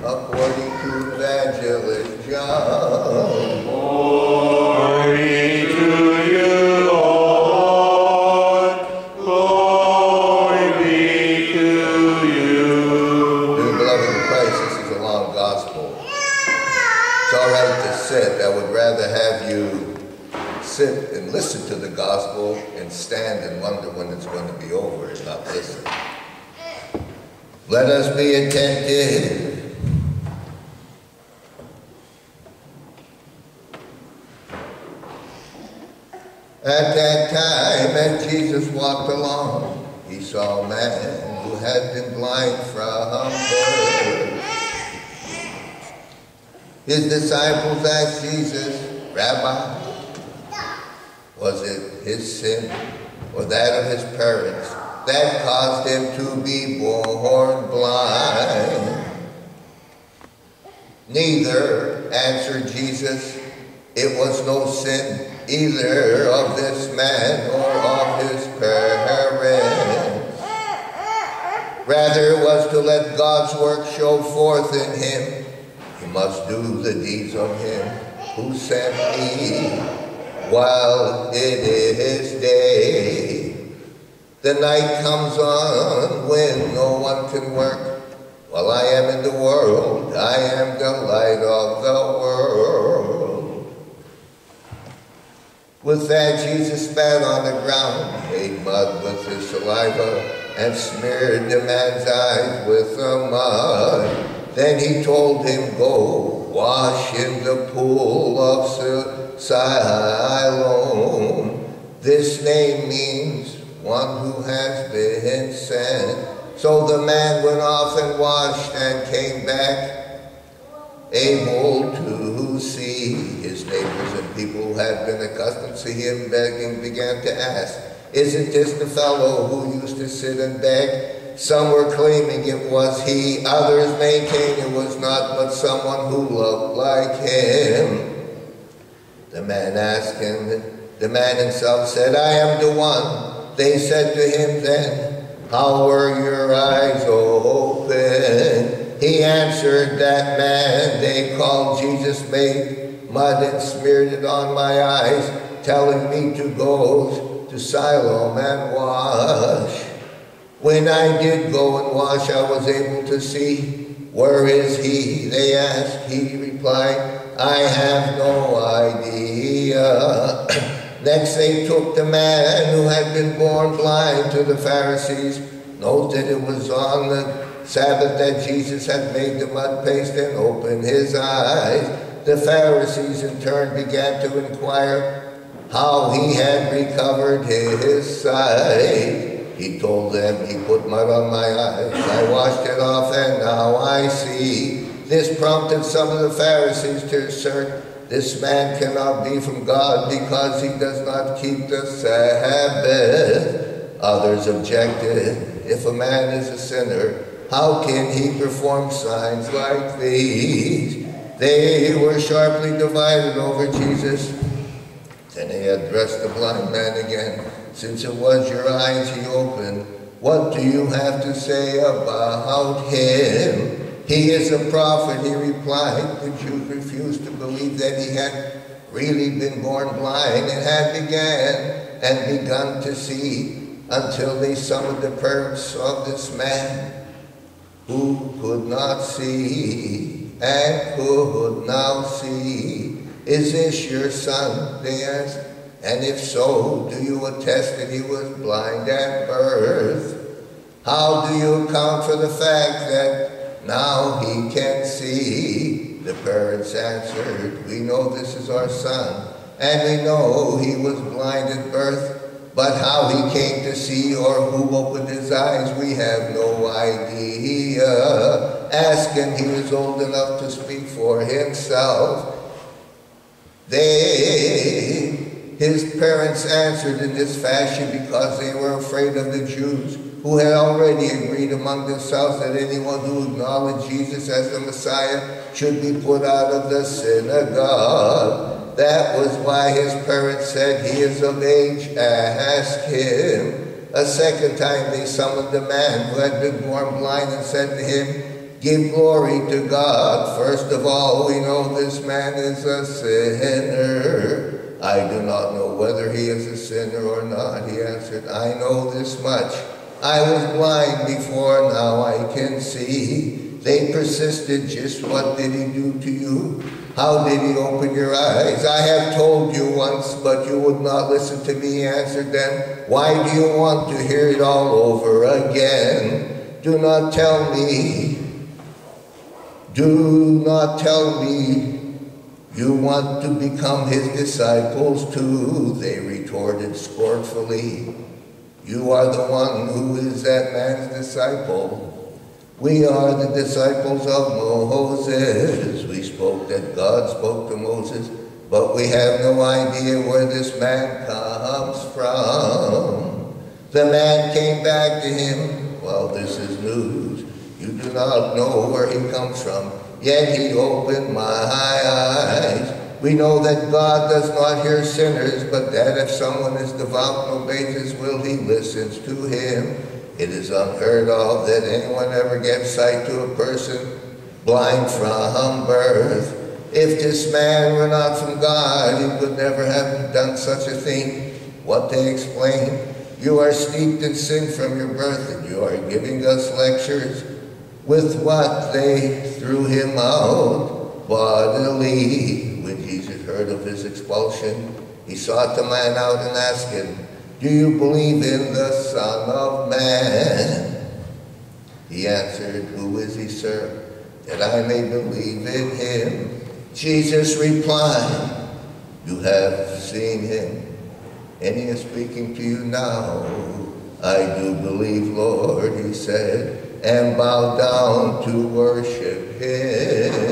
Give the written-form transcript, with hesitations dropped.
according to Evangelist John. Glory to you, Lord. Glory be to you. Dear beloved in Christ, this is a long gospel. It's all right to sit. I would rather have you sit and listen to the gospel and stand and wonder when it's going to be over and not listen. Let us be attentive. At that time, as Jesus walked along, he saw a man who had been blind from birth. His disciples asked Jesus, Rabbi, was it his sin or that of his parents that caused him to be born blind? Neither, answered Jesus, it was no sin either of this man or of his parents. Rather, it was to let God's work show forth in him. He must do the deeds of him who sent me while it is day. The night comes on when no one can work. While I am in the world, I am the light of the world. With that, Jesus spat on the ground, made mud with his saliva, and smeared the man's eyes with the mud. Then he told him, go wash in the pool of Siloam. This name means one who has been sent. So the man went off and washed and came back, able to see. His neighbors and people who had been accustomed to him begging began to ask, isn't this the fellow who used to sit and beg? Some were claiming it was he, others maintained it was not, but someone who looked like him. The man himself said, I am the one. They said to him then, how were your eyes open? He answered, that man they called Jesus made mud and smeared it on my eyes, telling me to go to Siloam and wash. When I did go and wash, I was able to see. Where is he? They asked. He replied, I have no idea. Next they took the man who had been born blind to the Pharisees. Note that it was on the Sabbath that Jesus had made the mud paste and opened his eyes. The Pharisees in turn began to inquire how he had recovered his sight. He told them, he put mud on my eyes. I washed it off and now I see. This prompted some of the Pharisees to assert, this man cannot be from God because he does not keep the Sabbath. Others objected, if a man is a sinner, how can he perform signs like these? They were sharply divided over Jesus. Then he addressed the blind man again. Since it was your eyes he opened, what do you have to say about him? He is a prophet, he replied. The Jews refused to believe that he had really been born blind and had begun to see until they summoned the parents of this man who could not see and could now see. Is this your son? They asked. And if so, do you attest that he was blind at birth? How do you account for the fact that now he can see? The parents answered, we know this is our son, and we know he was blind at birth. But how he came to see or who opened his eyes, we have no idea. Ask him, he was old enough to speak for himself. His parents answered in this fashion because they were afraid of the Jews, who had already agreed among themselves that anyone who acknowledged Jesus as the Messiah should be put out of the synagogue. That was why his parents said, he is of age, ask him. A second time they summoned the man who had been born blind and said to him, give glory to God. First of all, we know this man is a sinner. I do not know whether he is a sinner or not. He answered, I know this much. I was blind before, now I can see. They persisted, just what did he do to you? How did he open your eyes? I have told you once, but you would not listen to me, he answered them. Why do you want to hear it all over again? Do not tell me you want to become his disciples too, they retorted scornfully. You are the one who is that man's disciple. We are the disciples of Moses. We spoke that God spoke to Moses, but we have no idea where this man comes from. The man came back to him. Well, this is news. You do not know where he comes from, yet he opened my eyes. We know that God does not hear sinners, but that if someone is devout and obeys his will, he listens to him. It is unheard of that anyone ever gives sight to a person blind from birth. If this man were not from God, he could never have done such a thing. What they explain, you are steeped in sin from your birth, and you are giving us lectures. With what they threw him out bodily. When Jesus heard of his expulsion, he sought the man out and asked him, do you believe in the Son of Man? He answered, who is he, sir, that I may believe in him? Jesus replied, you have seen him, and he is speaking to you now. I do believe, Lord, he said, and bowed down to worship him.